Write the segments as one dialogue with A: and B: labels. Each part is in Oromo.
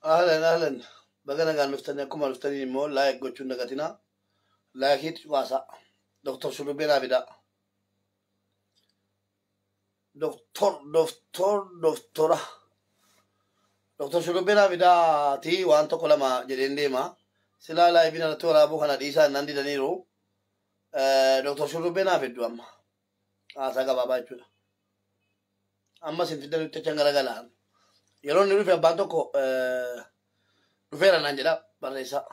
A: أهلا بقنا قال نفتني كم نفتني مو لا يقولون نقتنا لا يكيد واسع دكتور شو بينا بدا دكتورة دكتور شو بينا بدا تي وان تو كلام جرين دي ما سلا لا يبينا تورا أبو خنا ديسا نندي دنيرو دكتور شو بينا بدو أما ساقا بابا يجونا أما سنتي تجنغرا قالان يرون نروح في بانتو كو نفيرا نانجلا بريسا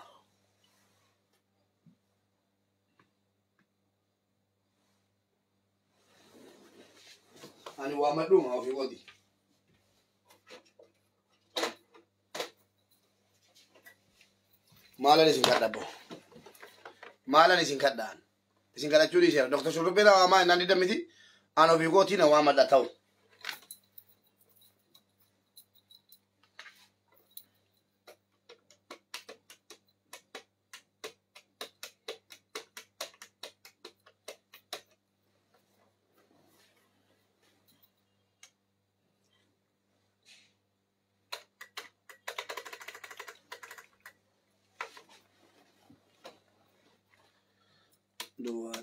A: أنا وامدوم أو في ودي مالا نسين كدابو مالا نسين كدان نسين كدا جودي سير دكتور شو بينا وما ناندي دمتي أنا في ودي نا وامدا تاو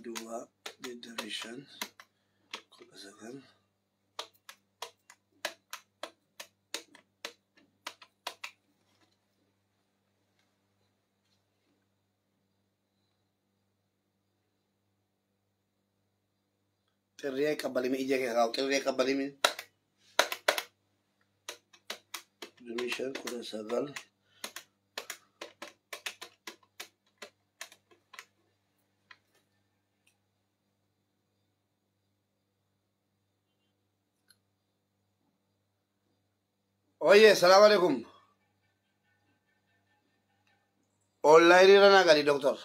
A: dua di division kulasakan teriak kabali mi ije ke kau teriak kabali mi division kulasakan Oye, salam alaikum. Online rana kali dokter.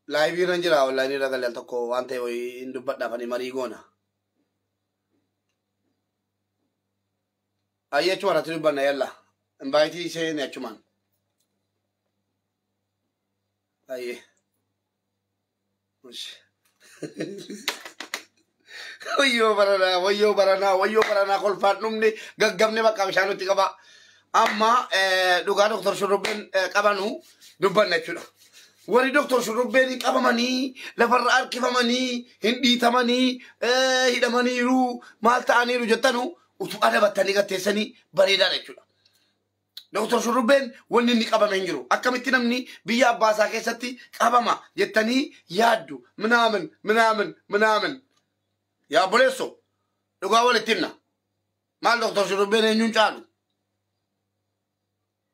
A: Live rana jira online rana kali atau ko ante oi indubat dapat ni marigona. Ayah cuma ratu indubat na yalla. Mbaiti se ne cuman. Ayah. Mush. Wayo barana kolfat numni gaggamne bakka bishanu tikaba amma duga doktor shurubben qabanu dubban nechuda wari doktor shurubben qabamani lafar arkifamani hindi tamani hidamani ru malta aniru jettanu utu adabatani gatesani barida nechuda doktor shurubben wonni ni qabama hinjiru akkamitti namni biya abbasa keessatti qabama jettani yaaddu minamen يا بوليسو لقوا ولتنا مال دكتور شربين ينجالو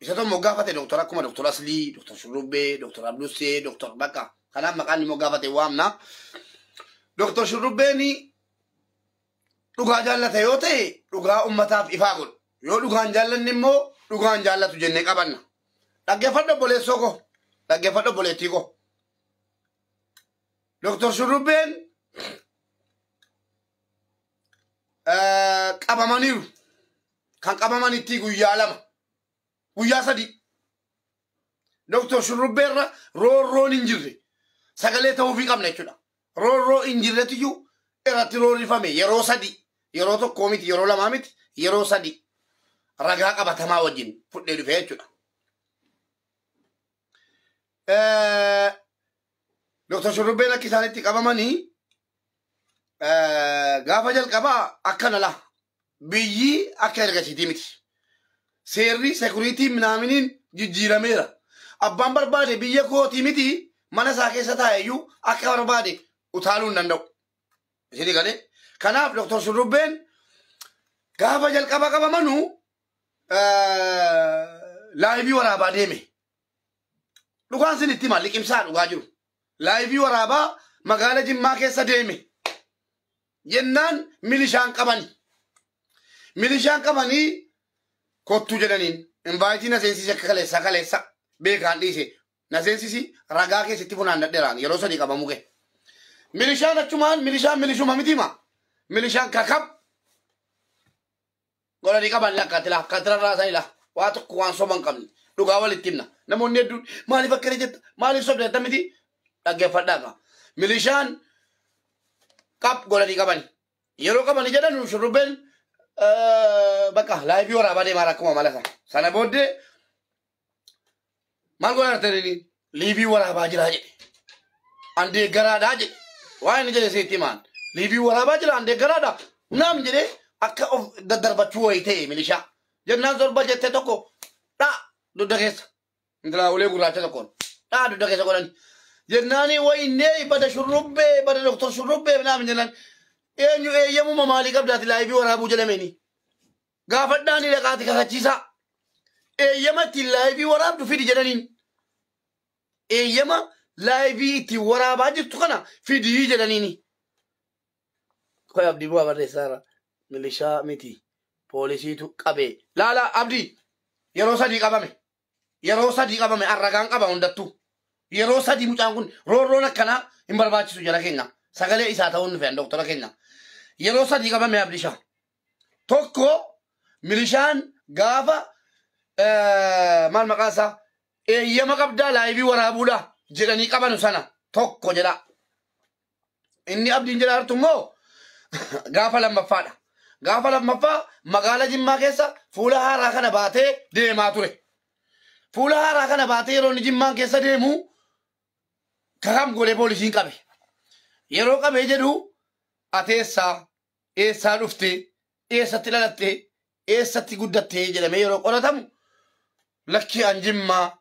A: إذا مقافة دكتور أكما دكتور أصلي دكتور شربي دكتور أبلوسي دكتور بكا كلام مكان مقافة وامنا دكتور شربيني لقوا جالة يوتي لقوا أمتا في إفاقل يو لقوا جالة نمو لقوا جالة تجنة كبنا لقوا بوليسو كو لقوا بوليتي كو دكتور شربين qabamaniru kan qabamanitti guyyaa lama guyyaa sadi doktor shurubbeerra roorroon hin jirre sagalee ta'uu fi qabna jechuudha roorroo hin jirretu irratti roorrifame yeroo sadi yeroo tokkoo miti yeroo lamaa miti yeroo sadi ragaa qabatamaa wajjin fudhee dhufee jechuudha doktor shurubbeen akka isaanitti qabamanii gaafa jalqaba akkana la biyyi akka ergasiti miti seerri security minaaminiin jijjiirameera abbaan barbaade biyya kooti miti mana isaa keessa taa'eyyuu akka barbaade utaaluu hin danda'u isini galee kanaaf doktor shurrubbeen gaafa jalqaba qabamanu laayivii waraabaa deeme dhugaan sin itti maal liqimsaa dhugaa jiru laayivii waraabaa magaala Jimmaa keessa deeme jennaan milishaan qabanii kottu jedhaniin invaayitii na seensisi akka kaleessa beekaan dhiise na seensisi ragaa keessatti funaan dadheraan yeroo sadii qabamu ga'e milishaan achumaan milishuma mitima milishaan kakab godhanii qaban lakkatira raasan ila waa tokko waan soban qabni dhugaa walitti himna namoonni hedduun maaliif akkana jetta maaliif sobdetta miti dhaggeeffadhaa milishaan qab godhanii qabani yeroo qabani jedhan shurrubbeen Bakka laayivii waraabaa deemaa rakkuma mala sana. Sana booddee maal godhan artanii liivii waraabaa jiraa jedhe. Andee garaadhaa jedhe. Waa inni jedhe seetti maan. Liivii waraabaa jira andee garaadhaa. Naam jedhe akka of daddarbachuu wayii ta'e milishaa. Jennaan zorba jettee tokko dhaa dudda keessa. Intalaa ulee gurraacha tokkoon dhaa dudda keessa godhani. Jennaani wayinnee bada shurrubbee bada doktor shurrubbee naam jennaan. Eenyu eeyyamuma maalii qabdaati laayivii waraabuu jedhameeni. Gaafadhaanii dhaqaati kakachiisaa. Eeyyama ittiin laayivii waraabdu fidi jedhaniin. Eeyyama laayivii ittiin waraabaa jirtu kana fidii jedhaniini. Koy abdii bu'aa barreessaara. Milishaa miti. Poolisiitu qabee. Laala abdii yeroo sadii qabame. Yeroo sadii qabame arragaan qaba hundattuu. Yeroo sadii mucaan kun roorroon akkanaa hin barbaachisu jala keenya. Sagalee isaa ta'uun dhufeen doktora keenya. Yeroo sadii qabame abdishaa. Tokko milishaan gaafa maal maqaan isaa eeyyama qabdaa laayivii waraabuudha jedhanii qabanu sana tokko jedha. Inni abdiin jedha hartu immoo gaafa lammaffaadha. Gaafa lammaffaa magaala Jimmaa keessa fuula haaraa kana baatee deemaa ture. Fuula haaraa kana baatee yeroo inni Jimmaan keessa deemu kakam golee poolisiin qabe. Yeroo qabee jedhu ateessaa eessaa dhufte eessatti dhalatte eessatti guddatte jedhamee yeroo qoratamu lakkii an Jimmaa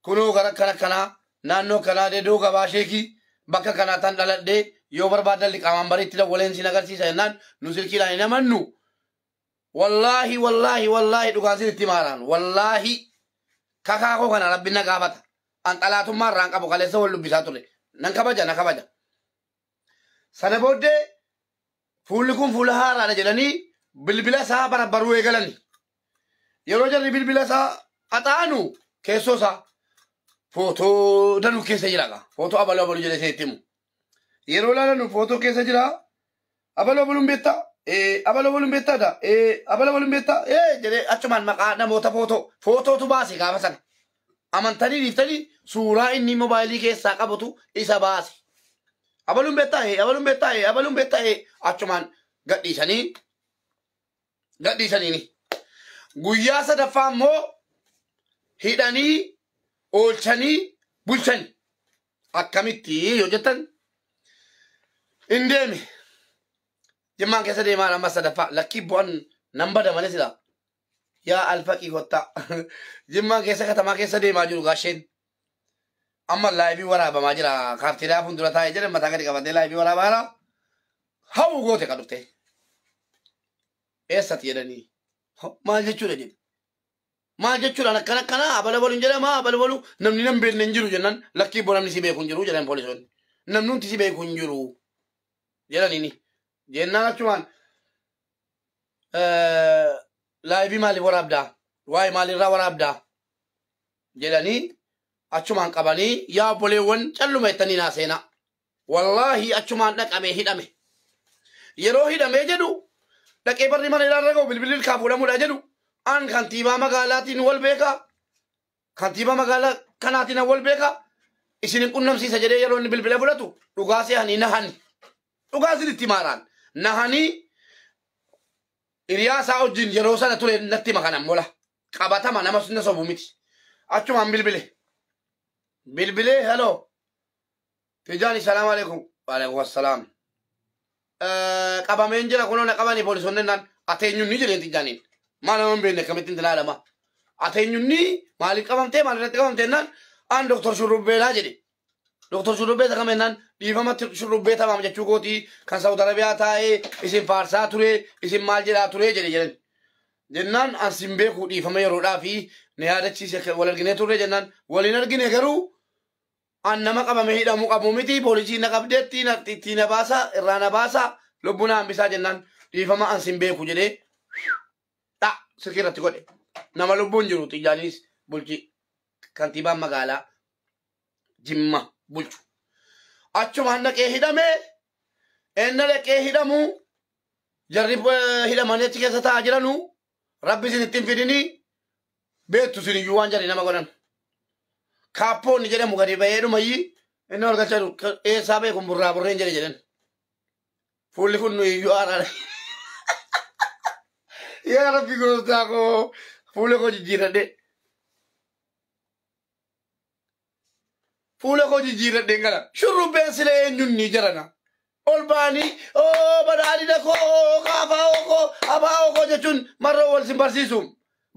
A: kunoo gara kanaa naannoo kanaa dedoo gabaa sheekii bakka kanaa tan dhaladhee yoo barbaadan liqaamaan bariitti dawwaleen sin agarsiisa jennaan nu silkiidhaan hin amannu. Wallaahi dhugaan sin itti maaraan wallaahi kakaakoo kana rabbi na gaafata. An xalaatummaa irraan qabu kaleessa wal dubbisaa ture. Nan kabaja. Sana booddee fuulli kun fuula haaraadha jedhanii bilbila isaa barabbaruu eegalani. Yeroo jarri bilbila isaa haxaanu keessoo isaa footoo danuu keessa jira. Footoo abaluu jedhee seetti himu. Yeroo ilaalannu footoo keessa jira. Abaluu beektaa? Abaluu beektaadha. Abaluu beektaa? Jedhee achumaan maqaa namoota footootu baase gaafa sana. Amantanii dhiiftanii suuraa inni moobaayilii keessaa qabutu isa baase. Abaluu beektaa? Achumaan gadhiisaniini. Guyyaa sadaffaa immoo hidhanii oolchanii bulchani. Akkamitti yoo jettan hin deeme. Jimmaan keessa deemaa amma sadaffaa lakkii bu'an nan bada malee sila. Yaa alfaqii kottaa. Jimmaan keessa katamaa keessa deemaa jiru gaasheen. Amma laayivii waraabamaa jira. Kaartiidhaa fuuldura taa'ee jedhan mataa gadi qabatee laayivii waraabaa jira. Hawwu goote kan dhufte. Eessatti jedhanii. Maal jechuudha jedhe. Maal jechuudhaan akkanaa abalabaluun jedhama abalabaluu namni nan beekne hin jiru jennaan lakkii boo namni si beeku hin jiru jedhan poolisoonni. Namni nuti si beeku hin jiru jedhaniini. Jennaan achumaan laayivii maaliif waraabdaa? Waa'ee maalirraa waraabdaa? Jedhanii achumaan qabanii yaa obboleewwan calluma jettanii naa seenaa. Wallaahi achumaan dhaqamee hidhame. Yeroo hidhamee jedhu dhaqee barri mana ilaarra ga'u bilbilli ilkaa fuudhamuudha jedhu an kantiibaa magaalaatiin wal beekaa. Kantiibaa magaalaa kanaatiin wal beekaa. Isin qunnamsiisa jedhee yeroo inni bilbila fudhatu dhugaa seehanii nahani. Dhugaa sinitti maaraan nahanii hiriyaa isaa wajjin yeroo sana ture natti makanan mola. Qabatama nama sunna sobu miti. Achumaan bilbilee hello. Tijaani salaamu alaikum. Waalaikum wassalaam. Qabameen jira kunoona qabanii poolisoonni naan ateenyunni jedheen Tijaaniin. Maal nama hin beekne akkamittiin ilaalama. Ateenyunni maaliif qabamtee maalirratti qabamtee naan an doktor Shurrubbeelaa jedhe. Doktor Shurrubbee takamennaan dhiifamatti Shurrubbee tamaam jechuu gootii kan Saawud Arabiyaa taa'ee isin faarsaa ture isin maal jedhaa ture jedhe jedhan. Jennaan an sin beekuu dhiifama yeroodhaa fi na yaadachiise wal arginee turre jennaan waliin argine garuu an nama qabame hidhamuu qabu miti poolisii na qabdeetti itti na baasa irraa na baasa lubbuu na hambisaa jennaan dhiifama an sin beeku jedhee dha sirkii irratti godhe. Nama lubbuun jiru Tijaaniis bulchi kantiibaan magaalaa Jimma bulchu. Achumaan dhaqee hidhamee enna dhaqee hidhamuu jarri hidhamanii achi keessa taa'aa jiranuu rabbi isin ittiin fidinii beektu isin iyyuu waan jarri nama godhan. Kaappoonni jedhamu gadi ba'ee dhumayyi inni ol galcha jiru eessaa beekun burraa burreen jedhan. Fuulli kun nu iyyuu haaraadha. يا ربي قلتاكو فولكو جيجيرا دي فولكو جيجيرا دي ngala shuru besle ñun ni jarana olbani o badali dako kafa ko aba ko jachun marro wal simbarsisum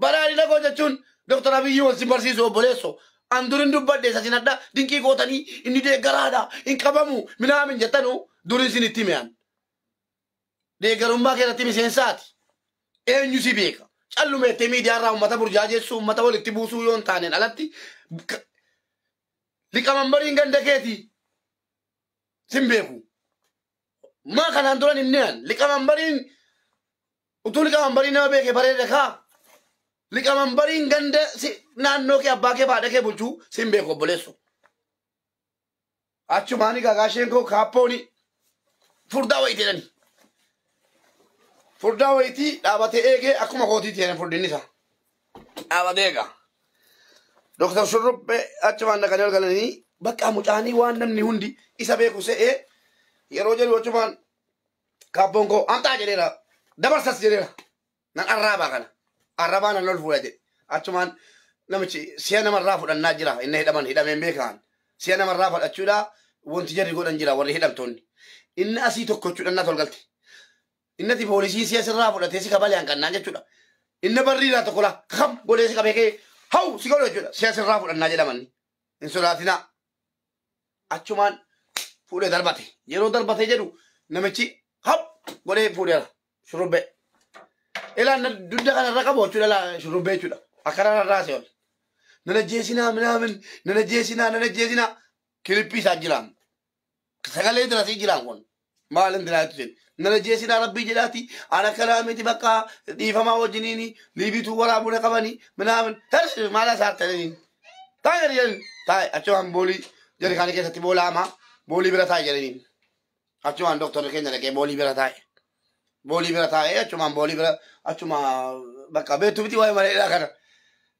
A: badali dako jachun docteur abiy wal simbarsisu boleso andurin dubadde sasinada dinki gotani inni de garada in kabamu minamin jatanu durin sinitimian de garumba ke ratimi sensati e nyusi beka callume temi di arra ummata burjaje su ummata wal tibusu yon tanen alatti likamambari ngande keti simbeku ma kana anduran imnean likamambari utul likamambari na beke bare ka likamambari ngande si nanno ke abba ke bada ke bulchu simbeku boleso achumani gagashenko kaponi furda waitenani furda waiti dabate ege akuma koti tiene furdinisa abadega docteur shurube achumana kanel galani bakka mutani wan namni hundi isabe ku se e yero jeli wachuman kabongo anta jedera dabarsas jedera nan araba kana araba nan lol fuade achuman namichi siyana marrafu dan najira inne hidaman hidame bekan siyana marrafu achuda wonti jari godan jira warri hidam tonni inna asi tokko chudan na tolgalti innati polisi siyasa rafu da tesi kabali an kan nanje chuda inna barrira to kula kham gole si kabeke haw si gole chuda siyasa rafu dan najira manni insulatina achuman fude darbate yero darbate jedu namichi hab gole fude shurube ila na dudda kana rakabo chuda la shurube chuda akara rasel nana jesina kilipi sajiram sagale drasi jiram kon malan drati nana jesina rabbi jelati ana kalamati baka difama wajinini libitu wala bune qabani manamen tars mala sartani tayariyan tay achuan boli jari khane ke sati bola ama boli bera tay jari achuan doctor ke nare ke boli bera tay achuan boli bera achuma baka betu biti way mare la kana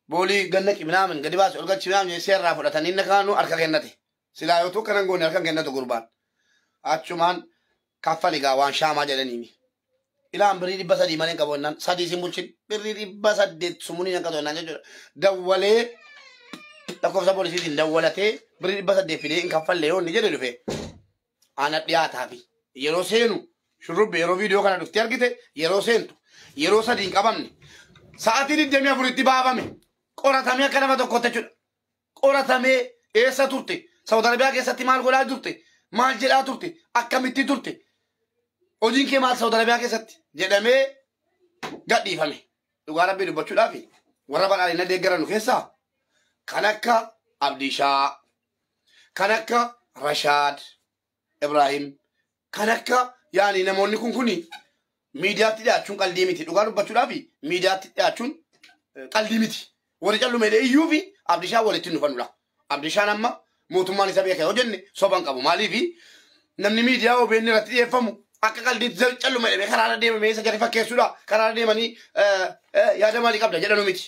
A: boli gannak manamen gadi bas olga chiam je serra fodatan inna kanu arka gennati sila yotu kanan goni arka gennatu gurban achuman kafaliga wan shama jalanimi ila ambri di basa di mane kabonnan sadi simbulchin birri di basa de sumuni nan kadon nan dawale da ko sa polisi din dawalate birri di basa de fide in kafalle yon ni jere dufe ana diata bi yero senu shurube yero video kana dufti argite yero sentu yero sadi in kabamni saati di demia furitti babame qoratame kana to kote chu qoratame esa turte saudi arabia ke sati mal gola turte mal jela turte akamitti turte odin ke mal saudi arabia ke sati jedame gaddi fame duga rabbi dubachu dafi waraba ali na de garanu kesa kanaka abdisha kanaka rashad ibrahim kanaka yani namonni kunkuni media ti da chun qaldimiti duga dubachu dafi media ti da chun qaldimiti wori jallu mede yuvi abdisha wori tinu fanula abdisha namma mutumani sabiya ke hojenne soban qabu malifi namni media o benni ratti efamu akka qaldi jallu mede be karana de me sa jari fakke suda karana de mani ya da mali qabda jedanu miti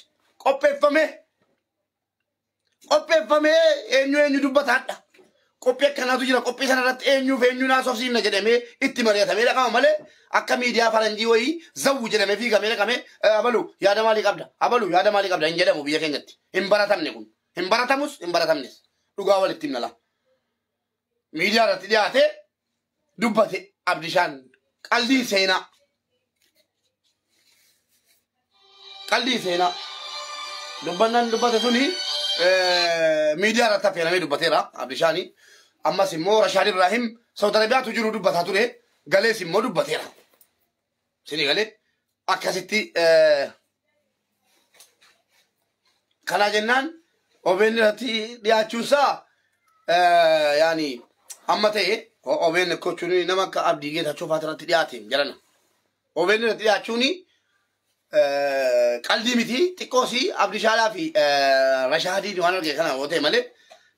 A: qoppefame enyu dubbatadda qoppe kanatu jira qoppe sana ratti enyu fe enyu na sofsi na jedeme itti mariyata me da kama male akka media faranji woyi zawu jedeme fi gamele kame abalu ya da mali qabda injedamu biya kenyatti imbaratamne kun imbaratamus duga walitti nala media ratti diate dubbate abdishan qaldi seena dubbate suni media ratta fena me dubbatera abdishani amma simmo rashad ibrahim saudi arabia tujuru dubbata ture gale simmo dubbatera sini gale akkasitti kana jennan oben rati diachusa yani amma ta'e oben kochuni namaka abdi geta chofata rati diatim jarana oben rati diachuni qaldi miti tikosi abdi shala fi rashadi diwana ke kana wote male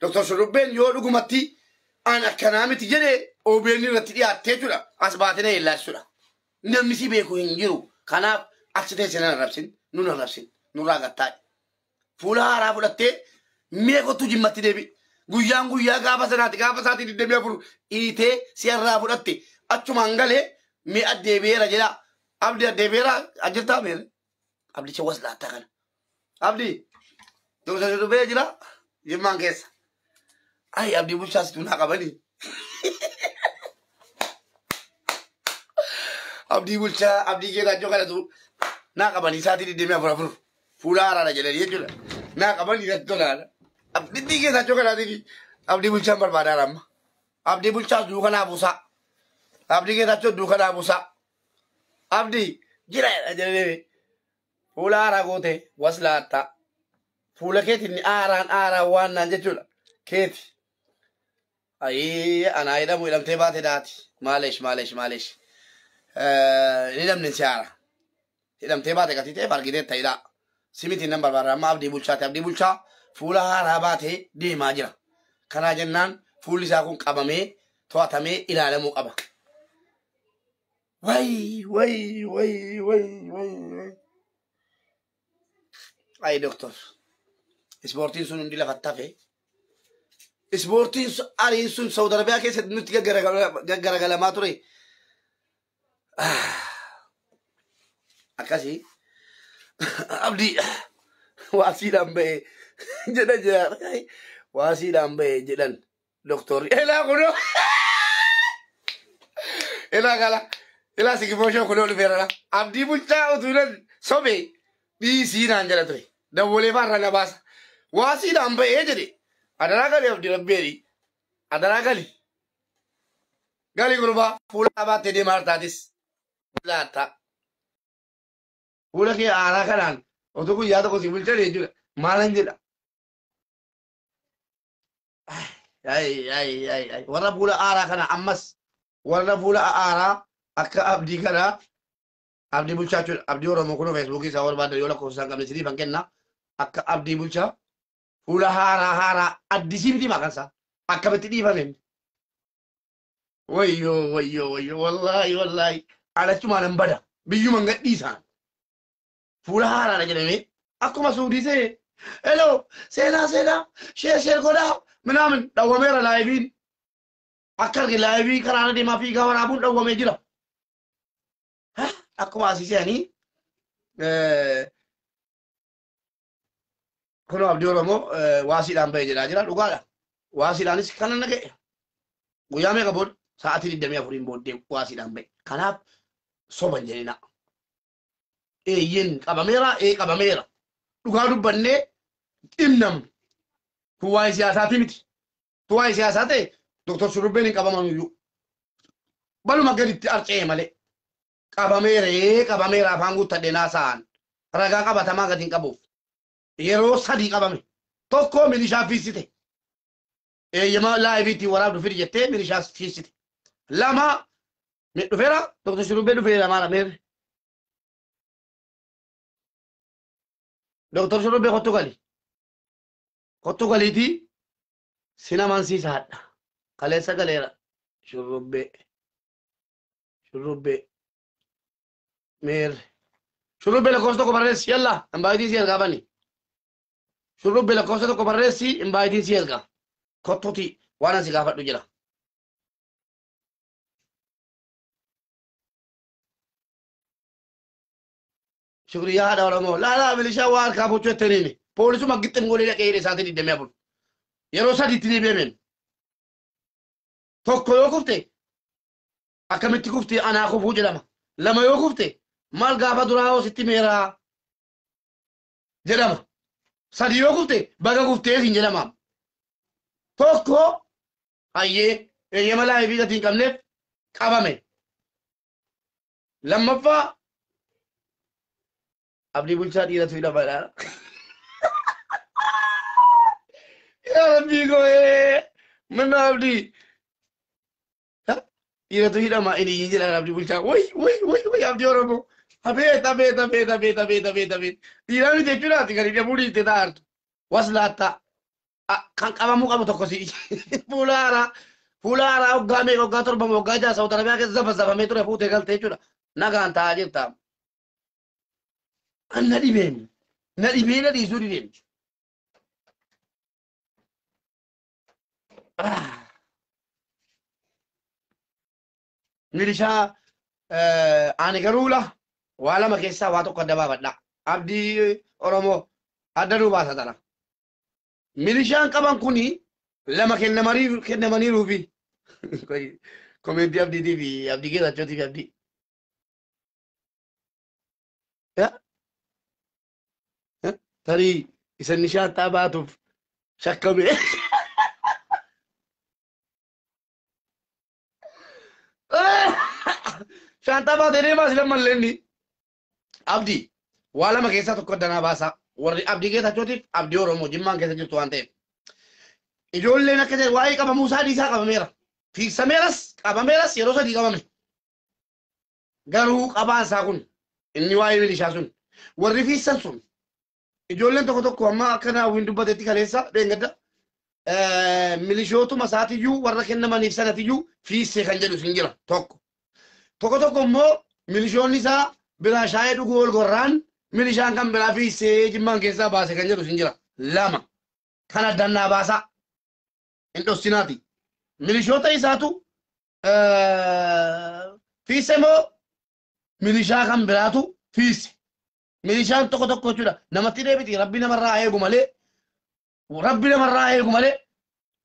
A: doctor shurubben yo dugumatti ana kana miti jere oben rati diatte tura asbatene illa sura namni si be ko hingiru kana aksite sena rabsin nuna gatta fula ara fulatte me ko tuji matti debi guyya gaba sanati di debi afuru ite sierra fulatte achuma ngale mi adde bera jela abdi adde bera ajirta mer Abdi ce wasla ta kana. Abdi doktor Shurubbe jira jimman keessa. Ai abdi bulchaa situ naa qabani. Abdi bulchaa abdi keessa jokalatu naa qabani isaati diddeemee afur. Fuula haaraadha jedhanii jechuudha. Naa qabani irratti tolaadha. Abdi keessa jokalatu abdi bulchaan barbaadaa ramma. Abdi bulchaa duuka naa buusaa. Abdi keessa duuka naa buusaa. Abdi jira jedhanii fuula haaraa goote waslaatta. Fuula keetiin aaraan waan naan jechuudha. Keeti. Ayii anaa hidhamtee baate daati. Maaleesh. Ni namni si haara. Hidhamtee baate gatii ta'e bargitee ta'idha. Simitiin nan barbaada amma abdii bulchaati. Abdii bulchaa fuula haaraa baatee deemaa jira. Kanaa jennaan fuulli isaa kun qabamee to'atamee ilaalamuu qaba. Way. Ay doktor. Ispoortiin sun hundi lafatti hafe. Ispoortiin ariin sun Saudi Arabiyaa keessatti nutti gaggaragalamaa ture. Akkasii abdii waasiidhaan ba'e jedhan waasiidhaan ba'e jedhan doktorri. Elaa kunoo elaa gala elaa sigifooshaa kunoo dhufeera. Abdii bulchaa utuunan sobee dhiisiinaan jala ture. Daboolee faarra na baasa. Waasiidhaan ba'ee jedhe. Adaraa gali abdii rabbeeri. Adaraa gali. Gali gurbaa fuula baattee deemaa jirtaatis. Laata. Fuula kee aaraa kanaan otoo guyyaa tokko si bulchan jechuudha. Maalan jedha. Warra fuula aaraa kana ammas warra fuula aaraa akka abdii kanaa abdii bulchaa jechuudha. Abdii Oromoo kun feesbuukii isaa barbaada yoo lakkoofsaan qabne siniif han kenna. Akka abdii bulchaa fuula haaraa addisii miti maqansaa akkamitti dhiifame. Wayyoo wallaahi alachumaan hin bada biyyuma hin gadhiisaan. Fuula haaraadha jedhamee akkuma suudisee hello seenaa sheer godhaa minaamin dhawwameera laayibiin akka arge laayibii karaana deemaa fiigaa waraabuun dhawwamee jira. Akkuma asiisanii kunoo abdii Oromoo waasiidhaan ba'e jedhaa jira dhugaadha. Waasiidhaanis kana naga'e guyyaa meeqa booda sa'aatii 24 booddee waasiidhaan ba'e. Kanaaf soban jedhina. Eeyyin qabameera. Dhugaa dubbannee dhimnamnu. Kun waa'ee siyaasaati miti. Tu waa'ee siyaasaa ta'e Dr. Shurubbeen hin qabaman iyyuu. Baluma gaditti arcee malee. Qabameera afaan guuttadhee naasa'an. Ragaa qabatamaa gadi hin qabuuf. Yeroo sadii qabame. Tokko milishaa fiissite. Eeyyama laayibiitti waraabdu fidi jettee milishaa fiissite. Lama dhufeera Dr. Shurubbee dhufeera maala meerre. Dr. Shurubbee kottu galiitii sina mansiisaadha. Kaleessa galeera Shurubbee meerre. Shurubbee lakkoofsa tokko barreessi yalla imbaayitii si ergaa bani. Shurubbee lakkoofsa tokko barreessi imbaayitii si ergaa. Kottuti waan asi gaafadhu jira. Shukriyaa haadha Oromoo laalaa milishaa waa harkaa bochuu ettaniini. Poolisuma gixxin golee dhaqee hidhe isaatiin diddamee bulu. Yeroo sadiitti deebi'ameen. Tokko yoo kufte akkamitti kufte anaa kufuu jedhama. Lama yoo kufte maal gaafa duraa hoo sitti meeraa jedhama. Sadi yoo kufte baga kuftee siin jedhama. Tokko hayyee eeyyama laayibii gatii hin qabneef qabame. Lammaffaa abdii bulchaa dhiiratu hidhamaadha. Yaa Rabbii gooyee mana abdii dhiiratu hidhama inni jedhan abdii bulchaa way abdii Oromoo abeet. Dhiiraan jechuudhaati kan hidhamuu dhiiste taa'artu waslaatta kan qabamuu qabu tokko si fuula haaraa hoggaa meeqa hoggaa torba hoggaa jaha Saudi Arabiyaa keessa zafamee ture fuutee galtee jechuudha. Nagaan taa'aa jirta. Na dhibeen na dhiisuu dhibeen. Milishaa ani garuula waa lama keessaa waa tokko adda baafadha. abdii Oromoo adda nu baasa tana. Milishaan qaban kuni lama kennamaniiruufi. Komeetii abdiitii fi abdii geetachootii fi abdii. Tarii isa nishaattaa baatuuf shakkame. Shaantaa baatee deemaa sila malleenni. Abdii waa lama keessaa tokko danaa baasaa. Warri abdii geetachootiif abdii Oromoo jimmaan keessa jirtu waan ta'eef. Ijoolleen akka jedhe waa'ee qabamuu isaa dhiisaa qabameera. Fiigsameeras qabameeras yeroo sadii qabame. Garuu qabaan isaa kun inni waa'ee milishaa sun warri fiigsan sun ijoolleen tokko amma akka naawwiin dubbatetti kaleessa dheengadda milishootuma isaatiyyuu warra kennamaniif sanatiyyuu fiissee kan jedhu sin jira tokko. Tokko immoo milishoonni isaa biraa shaayee dhuguu ol gorraan milishaan kan biraa fiissee jimmaan keessaa baase kan jedhu sin jira. Lama kan addannaa baasaa hin dhossinaati. Milishoota isaatu fiisse moo milishaa kan biraatu fiisse. Milishaan tokko jechuudha. Namatti deebiti rabbi namarraa eegu malee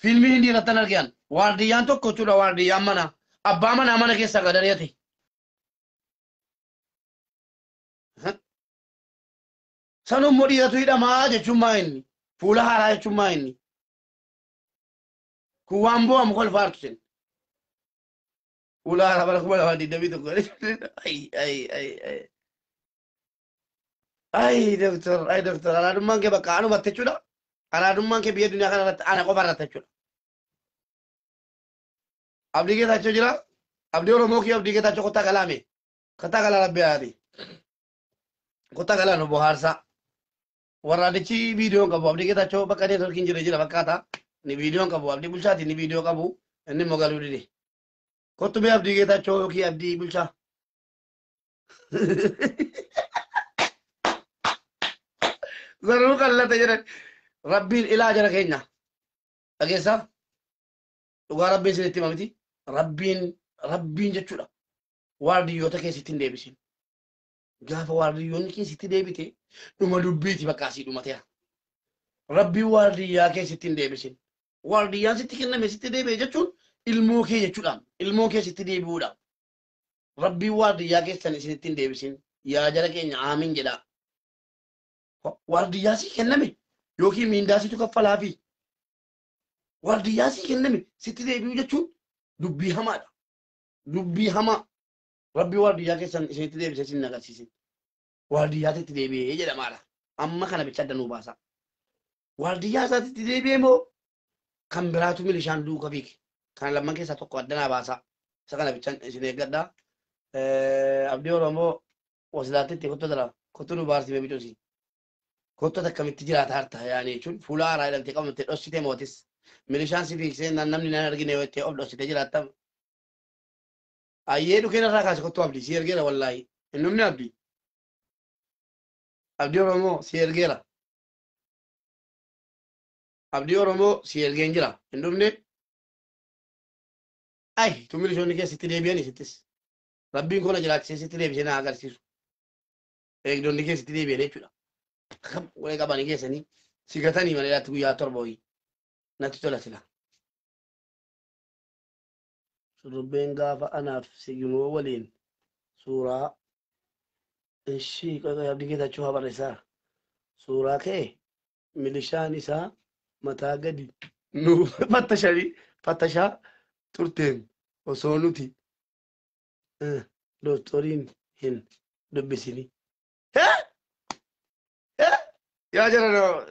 A: fiilmii hindi irratti argan. Waardiyyaan tokko jechuudha waardiyyaan mana. Abbaa mana keessa gadariyate. Sanummoo dhiiratu hidhamaa jechuun maa inni. Fuula haaraa jechuun maa inni. Kun waan bu'amu kolfaartu sin. Fuula haaraa bara 2021. Ay doktor araadummaan kee bakka anumatti jechuudha. Araadummaan kee biyya duniyaa kanarratti ana qofa irratti jechuudha. Abdii Geetaachoo jira. Abdii Oromoo kee Abdii Geetaachoo kottaa galaame. Kottaa galaa rabbi yaadi. Kottaa galaa nu bohaarsaa. Warra adichi viidiyoon qabu Abdii Geetaachoo bakka neetworkiin jira fakkaata. Ni viidiyoon qabu Abdii Bulchaati ni viidiyoo qabu. Inni immoo galuu dide. Kottu bee Abdii Geetaachoo yookiin Abdii Bulchaa. Garuu qallata jedhan rabbiin ilaa jara keenya dhageessaa dhugaa rabbiin isinitti hima miti rabbiin jechuudha waardiyyoota keessatti hin deebisin gaafa waardiyyoonni keessatti deebite dhuma dubbiiti bakka asii dhumateera rabbiin waardiyyaa keessatti hin deebisin waardiyyaan sitti kenname sitti deebi'e jechuun ilmoo kee jechuudhaan ilmoo kee sitti deebi'uudhaan rabbiin waardiyyaa keessan isinitti hin deebisin yaa jara keenya aamin jedhaa. Waardiyyaasii kenname yookiin miindaasitu kaffalaafi waardiyyaasii kenname sitti deebi'u jechuun dubbii hamaadha. Dubbii hamaa rabbii waardiyyaa keessan isinitti deebisee isin agarsiisin. Waardiyyaatitti deebi'ee jedhamaadha. Amma kana bicha adda nuu baasa. Waardiyyaa isaatitti deebi'ee moo kan biraatu milishaan duuka fiige. Kan lamman keessaa tokko addanaa baasa. Isa kana bicha isin eeggadhaa. Abdii Oromoo wasilaatitti kottu nu baarsifee bicuusi. Kottu akkamitti jiraata harta yaani jechuun fuula haaraa hidhamtee qabamtee dhossitee mootis. Milishaan si fiigsee namni nan argine yoo itti of dhossitee jiraatta. Ayyee dhukeen irraa kaase kottu abdii si ergeera wallaahi. Innumni abdii. Abdii Oromoo si ergeera. Abdii Oromoo si ergeen jira. Innumni. Ay tu milishoonni keessatti deebi'anii sittis. Rabbiin kona jiraachisee sitti deebisee na agarsiisu. Eegdonni keessatti deebi'anii jechuudha. Wayi qabanii keessanii si gatanii maleedhaatti guyyaa torba wayii natti tola sila. Shurrubbeen gaafa anaaf sigimoo waliin suuraa ishii Abdii Geetaachoo haa barreessaa. Suuraa ka'e milishaan isaa mataa gadi nu fattashaa turteen osoo nuti dooktoriin hin dubbisini. Yaa jira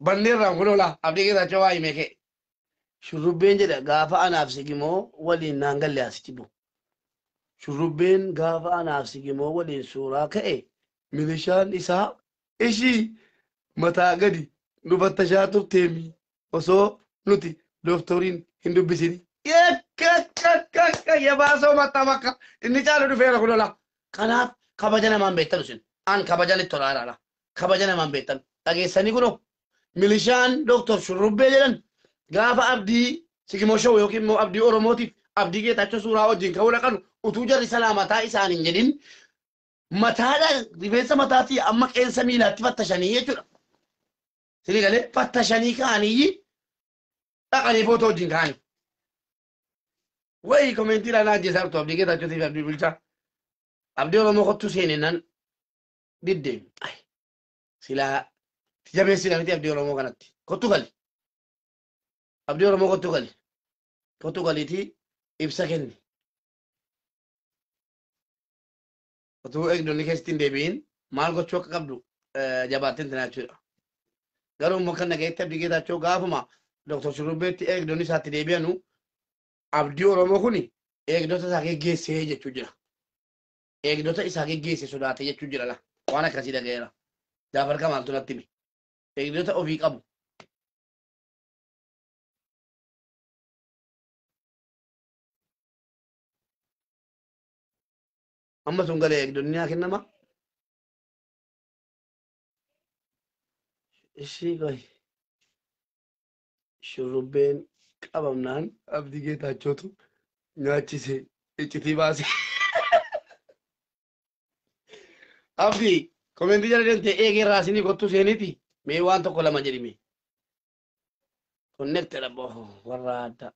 A: banneerraan kulola Abdii Geetaachoo waa himee ka'e. Shurrubbeen jedha gaafa anaaf sigimoo waliin naan galle asitti bu. Shurrubbeen gaafa anaaf sigimoo waliin suuraa ka'e milishaan isaa ishii mataa gadi nu fattashaa turteemi osoo nuti dooktoriin hin dubbisini. Yabaasoo maxxaa bakka inni caalu dhufeera kulola. Kanaaf kabaja namaan beektan isin. An kabajan itti olaanaadha. Kabaja namaan beektan. Dhageessanii kunoo milishaan Dooktor Shurrubbee jedhan gaafa Abdii Sigimoo Shawwee yookiin immoo Abdii Oromootiif Abdii Geetaachoo suuraa wajjin ka'uu dhaqanu utuu jarri salaamataa isaaniin jedhin mataadha rifeensa mataatii amma qeensa miilaatti fattashanii jechuudha. Sini galee fattashanii ka'anii dhaqanii footoo wajjin ka'anii. Wayi koomentiidhaan ajjeesaa jirtu abdii geetaachotiif abdii bulchaa. Abdii Oromoo kottuu seenennaan diddeemi. Silaa jabeessinaa miti abdii Oromoo kanatti. Kottuu gali. Abdii Oromoo kottuu gali. Kottuu galiitii ibsa kenni. Kottuu eegdonni keessatti hin deebiin maal gochuu akka qabdu jabaatteen tanaa jechuudha. Garuu immoo kan nagayetti abdii geetaachoo gaafuma Dr. Shurrubbeetti eegdonni isaatti deebi'anu abdii Oromoo kuni eegdota isaa geggeessee jechuu jira. Eegdota isaa geggeesse sodaate jechuu jira la. Waan akkasii dhaga'eera. Jaafar Kamaaltu natti hime. Eegdota ofii qabu. Amma sun galee eegdonni haa kennama. Ishii qoy. Shurrubbeen qabamnaan abdii geetaachootu nyaachise iccitii baase. Abdii koomenti jala deemtee eegee raasinii kottuu seeniiti mee waan tokko lama jedhime. Connected abbo warra adda.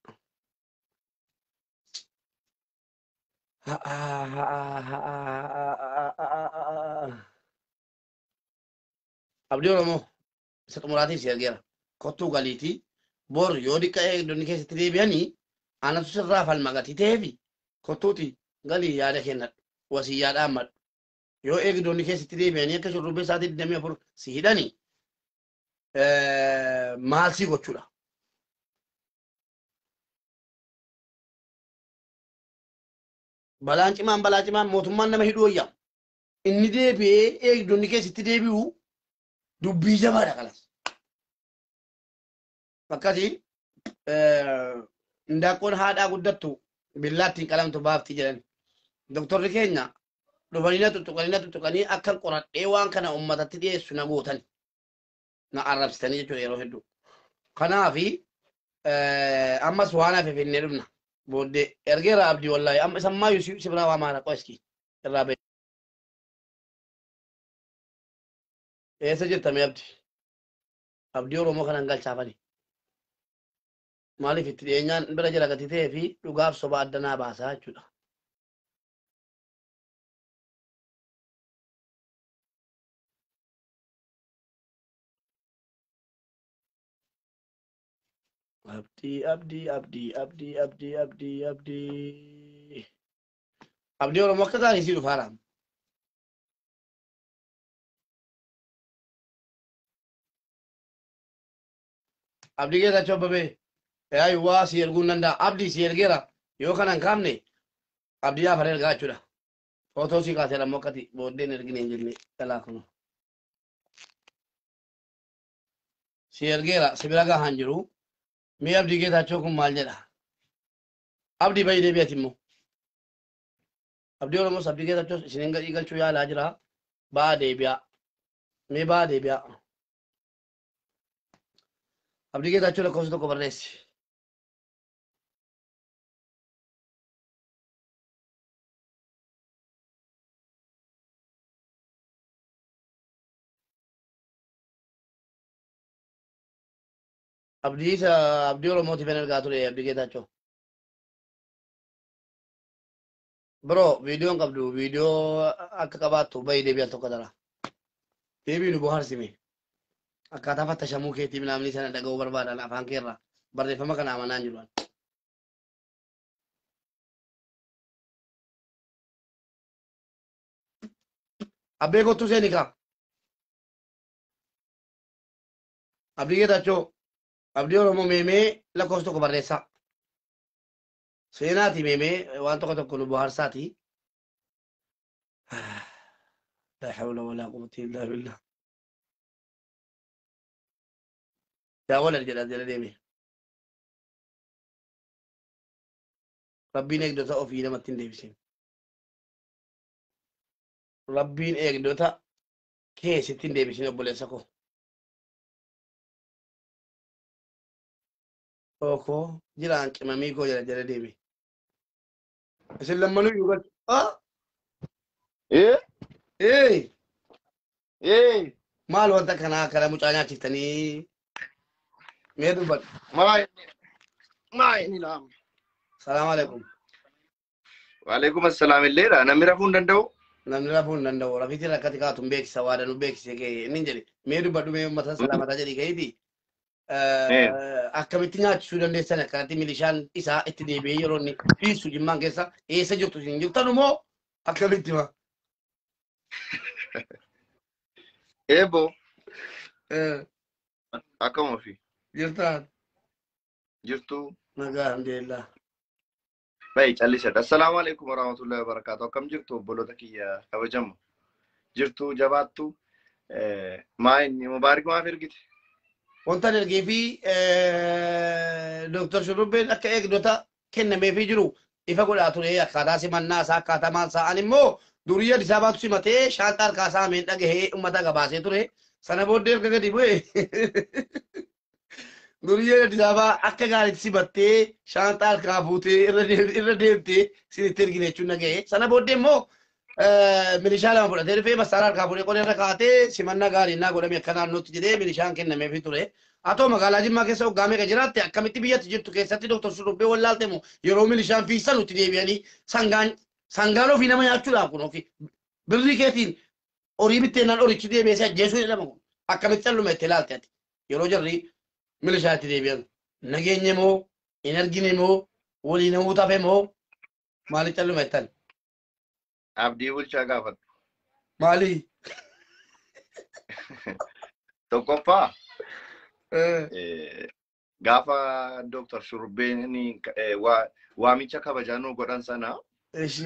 A: Abdii Oromoo isa xumuraatiif si argeera. Kottuu galiitii bor yoo dhiqqa eegdonni keessatti deebi'anii anatu sirraa falma gatii ta'eefi kottuuti galii yaada kennadhu wasii yaada ammadhu. Yoo eegdonni keessatti deebi'anii akka shurrubbee isaatii 24 si hidhanii maal si gochuudha. Balaa cimaan mootummaan nama hidhuu wayyaa. Inni deebi'ee eegdonni keessatti deebi'u dubbii jabaadha kanas. Fakkaatii indaaqqoon haadhaa guddattu billaattiin qalamtu baaftii jedhan. Doktorri keenya dhufanii tuttuqanii akka qoradhee waan kana uummatatti dhiyeessu na gootan. Na arrabsitanii jechuudha yeroo hedduu. Kanaafi ammas waan hafe finnee dhufna. Booddee ergeera abdii wallaahi amma isammaa si biraa waa maara qo'eski irraa ba'e. Eessa jirtame abdi? Abdii Oromoo kanan galchaafani. Maaliif itti dhiyeenyaan bira jira gatii ta'ee fi dhugaaf soba addanaa baasaa jechuudha. Abdii Oromoo akka gaarii si dhufaara. Abdii geetaachoo babee yaayu waa si erguun danda'a. Abdii si ergeera yoo kana hin kaafne abdii yaafara ergaa jechuudha. Footoo si kaasee lammoo akkati booddeen ergine hin jenne dhalaa kunu. Si ergeera si bira gahaan jiru. Mee abdii geetaachoo kun maal jedha? Abdii bayi deebi'ati immoo. Abdii Oromoos abdii geetaachoo isiniin gadhii galchuu yaalaa jira. Ba'aa deebi'aa. Mee ba'aa deebi'aa. Abdii geetaachoo lakkoofsa tokko barreessi. Abdii Oromootiif hin ergaa ture abdii geetaachoo. Bro viidiyoon qabdu viidiyoo akka qabaattu bayi deebi'an tokko dara. Deebii nu bohaarsime. Akkaataa fattashamuu keetiif namni sana dhaga'uu barbaadan afaan keerraa barreeffama kana amanaan jiru. Abbee kottuu seeni kaa. Abdii geetaachoo abdii Oromoo meemee lakkoofsa tokko barreessaa. Seenaati meemee waan tokko nu bohaarsaati. La hawla wala quwwata illa billah. Yaa walal jedha jala deeme. Rabbiin eegdota ofii namatti hin deebisin. Rabbiin eegdota keessatti hin deebisin obboleessa koo. Oko jiraan qimamii koo jala deeme. Isin lammanuu yoo galchu. إيه
B: إيه
A: مال وانت كان مجانا تفتني ميدو بد
B: ما يعني نعم.
A: السلام عليكم.
B: وعليكم السلام الليلة أنا مرافون دندو.
A: namni rafuun danda'u rafiti rakkati kaatu beeksisa waa danu beeksise kee nin jedhe mee dubbadhu mee uummata salaamataa jedhi keeti
B: إيه
A: akkamitti nyaachisuu dandeessan akkanatti milishaan isaa itti deebi'ee yeroo inni dhiisu jimmaan keessa eessa jirtu isin jirtan moo akkamitti ma
B: إيبو أكمل في
A: jirtaan
B: جرتو.
A: nagaa alhamdulillah
B: باي تالي السلام عليكم ورحمة الله وبركاته. كم جرتو بلوتك يا كوجم جرتو جباتو ما إني مبارك ما فرقت.
A: wanta dargee fi Dr. Shurrubbeen akka eegdota kennamee fi jiru ifa godhaa ture akkaataa simannaa isaa akkaataa maal isaa ani immoo durii Addis Ababaatu simatee shaanxaa harkaa isaa ameen dhagahee uummata gabaasee ture sana booddee erga gadi bu'e durii Addis Ababaa akka gaariitti simattee shaanxaa harkaa fuutee irra deemtee sinitti ergine jechuun dhagahee sana booddee immoo milishaa lama fudhatee dhufee massaara harkaa fuudhee qolee irra kaa'atee simannaa gaariinnaa godhame akka naannootti jedhee milishaan kennameefii ture. Haa ta'u magaalaa Jimmaa keessa hoggaa meeqa jiraatte akkamitti biyyatti jirtu keessatti Dr. Shurrubbee wallaalte moo yeroo milishaan fiisan nutti deebi'anii sangaan ofii nama nyaachuudhaaf kun ofii birrii keetiin horii bitteennaan horichi deebi'ee ajjeesuu jedhama kun akkamitti calluma itti ilaalte ati yeroo jarri milishaa itti deebi'an nageenye moo hin argine moo waliin namuu tafe moo maaliif calluma ittan
B: Abdii bulchaa gaafadhu.
A: maalii
B: Tokkoffaa gaafa Dr. Shurrubbeen waamicha kabajaanuu godhan sana
A: eshi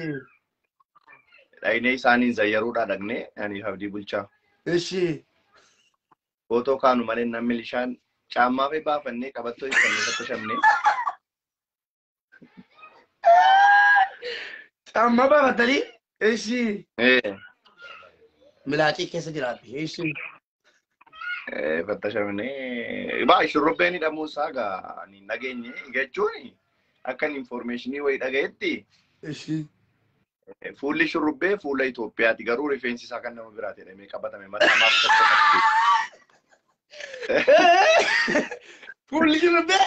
B: dhaynee isaaniin zayyaruudhaa dhagnee ani abdii bulchaa.
A: eshi
B: Footoo kaanu malee namni milishaan caammaa fi baafannee qabattoo ifannee fattashamnee.
A: Caammaa baafatanii eshi milaacii keessa jiraatti eshi
B: fattashamnee baay'ee Shurrubbeen hidhamuu isaa gaa nageenye jechuun akka informationii wayii dhagayetti
A: eshi
B: fuulli Shurrubbee fuula Itoophiyaati garuu rifeensi isaa kan nama biraati jedhamee qabatame mataa maaf tokko.
A: fuulli Shurrubbee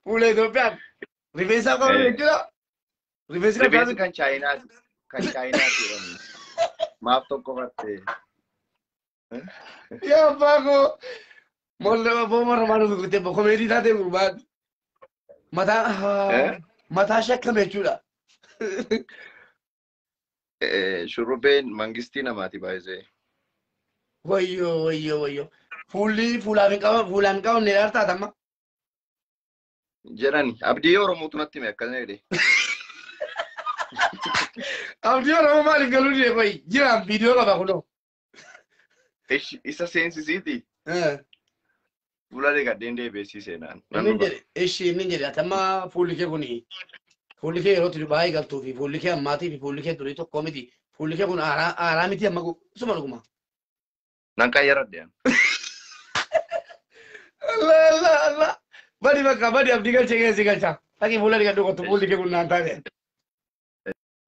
A: fuula Itoophiyaati rifeensa qabatu jechuudha
B: rifeensi kan Chaayinaati jedhamu maaf tokko fatte.
A: yaa baako molla boomara maanu gurgurte komeedii taatee gurbaan mataa shakkame jechuudha.
B: Shurrubbeen mangistii namaati baay'ee.
A: Wayyo fuulli fuulaan hin qabamne dhaartaat amma.
B: Jedhani abdii Oromootu natti hime akkana jedhe.
A: Abdii Oromoo maaliif galuu dide qoyi jiraan viidiyoo qaba kunoo.
B: Isa seensisiiti. Fuula deegadheen deebi'ee seenaan.
A: Inni jedhe atamma fuulli kee kuni fuulli kee yeroo turu baay'ee galtuu fi fuulli kee ammaatii fi fuulli kee durii tokko miti fuulli kee kun aaraa miti amma suma dhuguma.
B: Nan qayyaradhe.
A: Allah badi bakka badi abdii galchee keessi galcha dhaqii fuula dhigadhu qottu fuulli kee kun naan taate.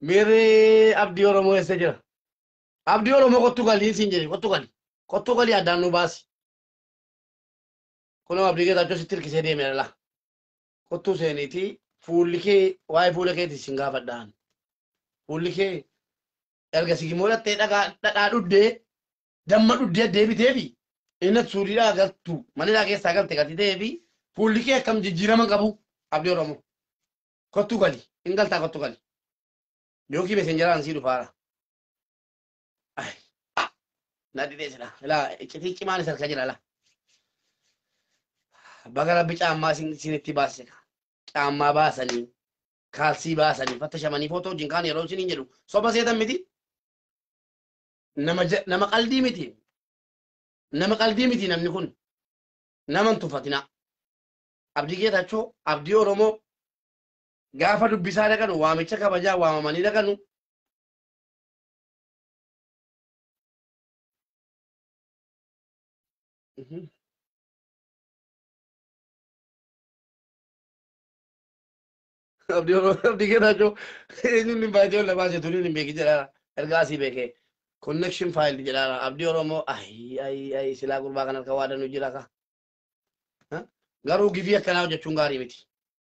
A: Miirri abdii Oromoo eessa jira? Abdii Oromoo kottu galii siin jedhe kottu galii addaan nu baasi. Kunoo abdii keessa sitti hirkisee deemee dhala. Kottuu seeniiti fuulli kee waa'ee fuula keetii sin gaafadhaan. Fuulli kee erga sigimoo dhattee dhadhaa dhuddee damma dhuddee deebitee fi inni suuriidhaa galtu manidhaa keessaa galte gati ta'ee fi fuulli kee akkam jijjiirama qabu abdii Oromoo. Kottuu gali hin galtaa kottuu gali. Yookiin meeseenjaraan sii dhufaara. Nadi dheessidha. Ilaa iccitii cimaan isa harka jira laa. Baga rabbi caammaa isinitti baasise caammaa baasanii kaalsii baasanii fattashamanii footoo wajjin kaan yeroo isiniin jedhu soba seetan miti nama qaldii miti namni kun nama hin tuffatina abdii Geetaachoo abdii Oromoo gaafa dubbisaa dhaqanu waamicha kabajaa waamamanii dhaqanu abdii Geetaachoo eenyuun hin baay'ee olla baasee tuni hin beekin jedhaa ergaa asii beekee connection file jedha abdii oromoo ay silaa gurbaa kan harka waadan jira ka garuu gifii akkanaa hojjechuun gaarii miti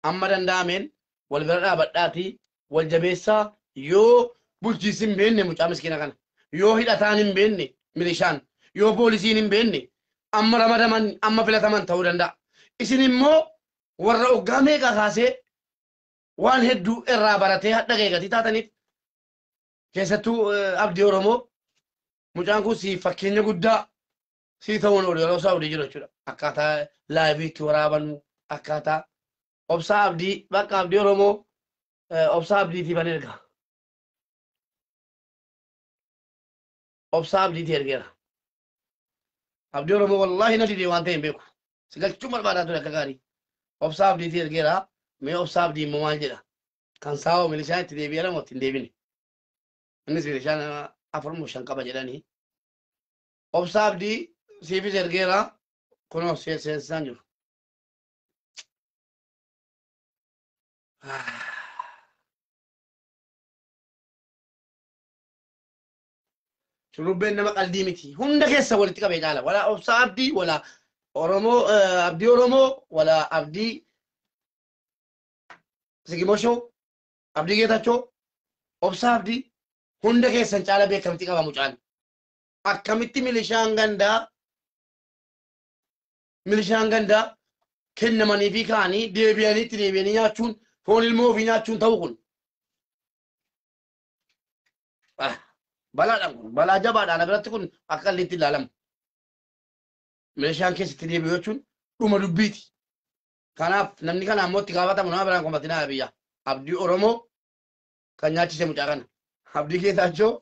A: amma danda'ameen wal bira dhaabadhaati wal jabeessaa yoo bulchiinsi hin beenne mucaa miskiina kana yoo hidhataan hin beenne milishaan yoo poolisiin hin beenne amma ramadaman amma filataman ta'uu danda'a isin immoo warra oggaa meeqa kaasee waan hedduu irraa baratee hadha geegatii taataniif keessattuu abdii oromoo mucaan kun si fakkeenya guddaa si ta'uun oolu yeroo saawudii jiru jechuudha akkaataa laayibiitti waraabannu akkaataa obsaa abdii bakka abdii oromoo obsaa abdiitiif an erga obsaa abdiitii ergeera abdii oromoo wallaahi na didee waan ta'e hin beeku si galchuu barbaadaa ture akka gaarii obsaa abdiitii ergeera mee obsaa abdii immoo maal jedha kan saawoo milishaan itti deebi'eera moo itti hin deebine innis milishaan afurmu shan qaba jedhanii obsaa abdii siifis ergeera kunoo seensisaan jiru shurrubbeen nama qalbii miti hunda keessa walitti qabee caala wala obsaa abdii wala oromoo abdii oromoo wala abdii sigimoshoo abdii geetachoo obsaa abdii hunda keessan caala beekamitti qaba mucaan akkamitti milishaan gandaa kennamanii fi kaanii deebi'anii nyaachuun foon ilmoo ofii nyaachuun ta'u kun balaadhaan kun balaa jabaadhaan biratti kun akka illee itti ilaalamu milishaan keessatti deebi'u jechuun dhuma dubbiiti kanaaf namni kana ammoo itti gaafatamu nama biraan qomatinaa biyya abdii oromoo kan nyaachise mucaa kana abdii geetachoo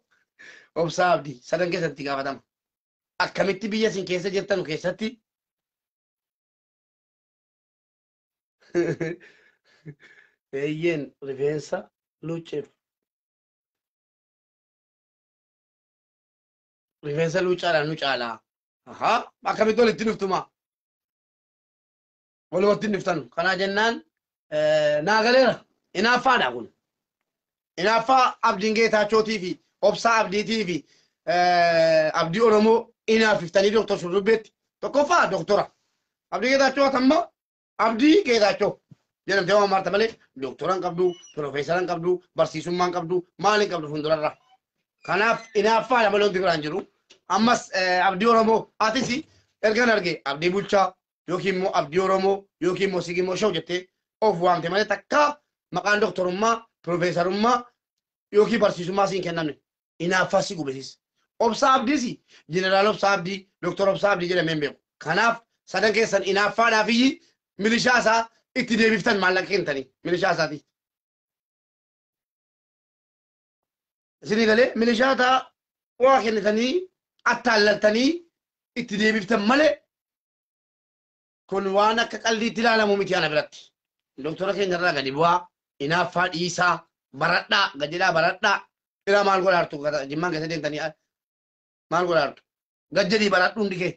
A: obsaa abdii sadan keessatti gaafatama akkamitti biyya isin keessa jirtanu keessatti eeyyeen rifeensa luuceef rifeensa luucaadhaan nu caalaa akkamitti walitti dhuftuma walumatti dhuftanu kanaa jennaan naagaleera inaaffaadha kun inaaffaa abdiin geetachootii fi obsaa abdiitii fi abdii oromoo inaafiftanii doktor shurrubbeetti tokkoffaa doktora abdii geetachoo tamma abdii geetachoo jedhamtee waan marta malee doktoraan qabdu piroofeesaraan qabdu barsiisummaan qabdu maaliin qabdu fuuldurarra kanaaf inaaffaadha malee wanti biraan jiru ammas abdii oromoo atis ergan arge abdii bulchaa yookiin immoo abdii oromoo yookiin immoo sigimoo shoo jettee of waamte malee takka maqaan doktorummaa piroofeesarummaa yookiin barsiisummaa siin kennamne inaaffaa si gubesis obsaa abdiis jeneraal obsaa abdii doktor obsaa abdii jedhameen beeku kanaaf sadan keessan inaaffaadhaaf iyyi milishaa isaa itti deebiftan maallaqa kennitanii milishaa isaati isinii galee milishaa isaa waa kennitanii attaallaltanii itti deebiftan malee kun waan akka qalliitti ilaalamu miti ana biratti doktora keenyarraa gadi bu'aa inaaffaa dhiisaa baradhaa gajjedhaa baradhaa ira maal godhaartu jimmaan keessa deemtanii maal godhaartu gajjedhii baradhu hundi kee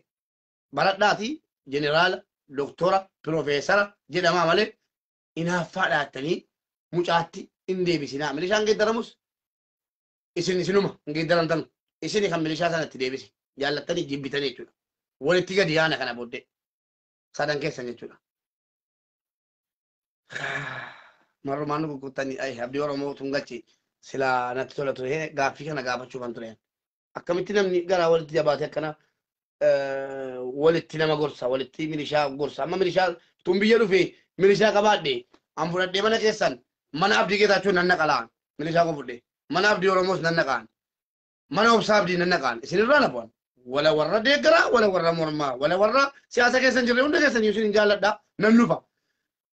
A: baradhaati jeneraala doktora piroofeesara jedhamaa malee inaaffaa dhaattanii mucaatti hin deebisinaa milishaan geeddaramus isinuma hin geeddaramtanu isini kan milishaa sanatti deebise jaallattanii jibbitanii jechuudha walitti gadi yaana kana booddee sadan keessan jechuudha marumaan nu gurgurtanii abdii oromoo tun galchi silaa natti tola ture gaaffii kana gaafachuu kan ture akkamitti namni garaa walitti jabaate akkana walitti nama gorsa walitti milishaa gorsa amma milishaa tun biyya dhufe milishaa qabaadhe an fudhadhee mana keessan mana abdii geetachoo nan naqalaan milishaa ko fudhee mana abdii oromoos nan naqaan mana obsaa abdii nan naqaan isinirraa lafuan wala warra deeggaraa wala warra mormaa wala warra siyaasa keessan jirre hunda keessan isin hin jaalladha nan lufa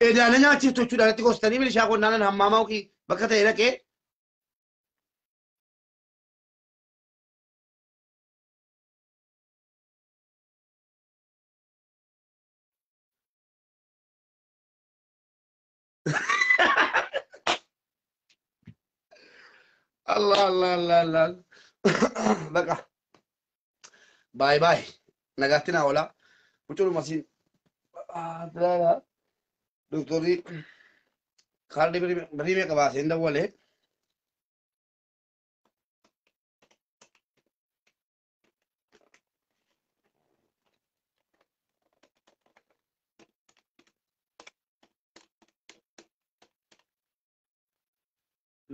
A: edaana nyaachiftu jechuudha irratti goostanii milishaa qonnaanan hammaamaa ofii bakka ta'e dhaqee Allah. Baka. Bye. Nagatti na wala. Pucul masih. Ada. Doktori. Kalau beri me kabas inda wale.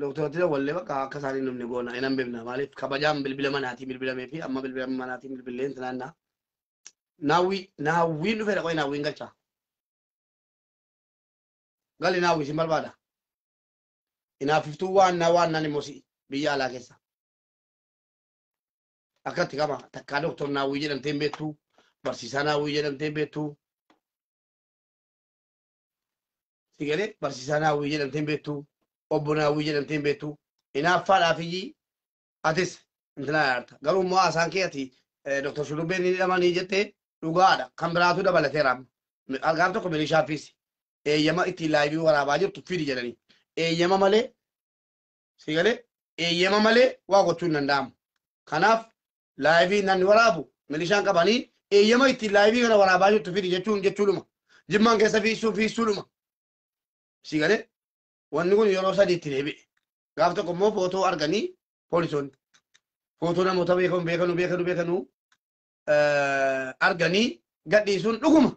A: doktoroti wallee bakka akka isaanii namni goona hin hambifna maaliif kabajaan bilbila manaatiin bilbilamee fi amma bilbila manaatiin bilbileen tanaannaa naawwiin dhufeedha qoy naawwiin galchaa gali naawwi sin barbaada inaafiftuu waan naan immoo si biyya alaa keessa akkatti qaba takkaa doktor naawwii jedhamtee hin beektuu barsiisaa naawwii jedhamtee hin beektuu sigale barsiisaa naawwii jedhamtee hin beektuu obbo naawwii jedhamtee hin beektuu inaaffaadhaaf iyyii atis intina yaarta garuu immoo haasaan kee ati doktor Shurrubbeen ni hidhamanii jettee dhugaadha kan biraatu dabalateera argaan tokko milishaafis eeyyama ittiin laayivii waraabaa jirtu fidi jedhanii eeyyama malee sigale eeyyama malee waa gochuun danda'amu kanaaf laayivii namni waraabu milishaan qabanii eeyyama ittiin laayivii kana waraabaa jirtu fidi jechuudhuma jimmaan keessa fiisuudhuma sigale wanni kun yeroo sadiitti deebi'e gaaf tokko immoo footoo arganii poolisoonni footoo namoota beekanu arganii gadhiisuun dhuguma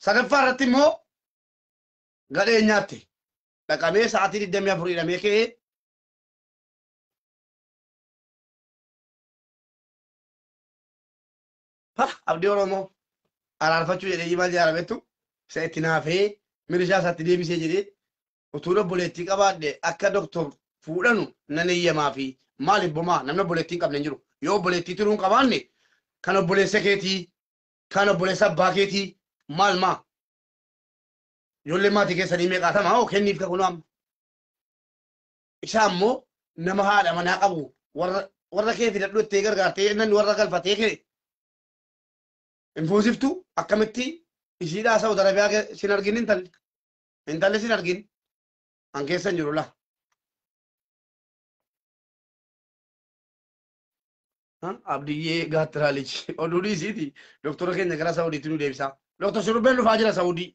A: sadaffaa irratti immoo gadhee nyaatte dhaqamee sa'aatii 24 hidhamee ka'ee abdii oromoo araarfachuu jedhee maal jaaramettu isa itti naafee milishaa isaatti deebisee jedhee utuu obboleettii qabaadhe akka doktor fuudhanu nan eeyyamaa fi maaliif bomaa namni obboleettii hin qabne hin jiru yoo obboleettii turuu hin qabaanne kan obboleessa keetii kan obboleessa abbaa keetii maal maa ijoollee maatii keessanii meeqaatamaa oo kenniif ka kunuu amma isaa immoo nama haadha manaa qabu warra kee fidadhu ittee gargaartee namni warra galfatee kee infuusiftu akkamitti isiidhaa Saawud Arabiyaa sin argin intalli sin argin an keessan jiru la abdiyyee gaattiraalichi oduudhii isiiti doktora keenya gara Saawudiitti nu deebisaa doktor Shurrubbeen dhufaa jira Saawudii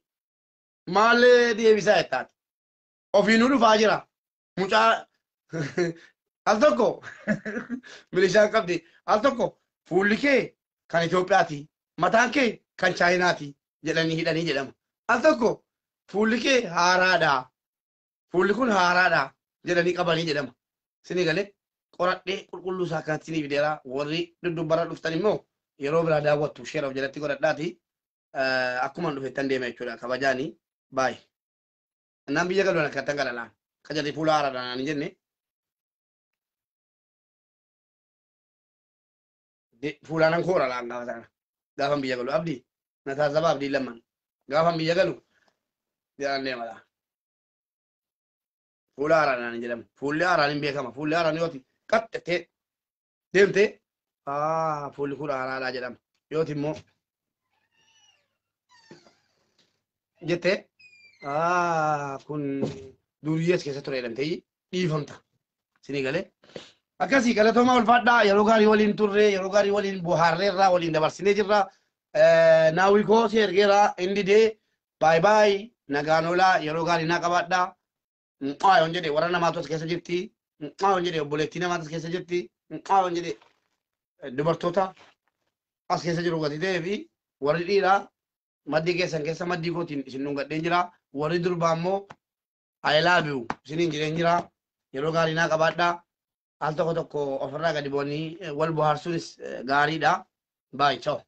A: maal deebisaa jettaati ofii nu dhufaa jira mucaa al tokko milishaan qabdi al tokko fuulli kee kan Itoophiyaati mataan kee kan Chaayinaati jedhanii hidhanii jedhama al tokko fuulli kee haaraadha fuulli kun haaraadha jedhanii qabanii jedhama sini galee qoradhee qulqulluu isaa kanatti sinii fideera warri duddubbara dhuftan immoo yeroo biraa daawwattu sheeraaf jalatti godhadhaati akkuma dhufettan deema jechuudha kabajaanii baay annaan biyya galuun akkattan galalaan kajalli fuula haaraadhaan jenne fuulaanan koora laan gaafa sana gaafan biyya galu abdii na taasisa abdii lamman gaafan biyya galu jedhan deemala fuula haaraadhaan jedhamu fuulli haaraan hin beekama fuulli haaraan yooti qaxxatee deemte fuulli kun haaraadhaa jedhama yooti immoo jette kun duriyyees keessa ture jedhamtee dhiifamta sinii galee akkasii galatoomaa ulfaadhaa yeroo gaarii waliin turre yeroo gaarii waliin bohaarreerraa waliin dabarsinee jirra naawwii koo si ergeera inni dee baay baay nagaanolaa yeroo gaarii naa qabaadhaa yoon jedhe warra namaatu as keessa jirti yoon jedhe obboleettii namaatu as keessa jirti yoon jedhe dubartoota as keessa jiru gati ta'ee fi warri dhiiraa maddii keessan keessa maddii kootiin isin dhungadheen jira warri durbaa immoo I love you isiniin jireen jira yeroo gaarii naa qabaadhaa al tokko tokko ofirraa gadi bu'anii wal bohaarsuunis gaariidha baay ciao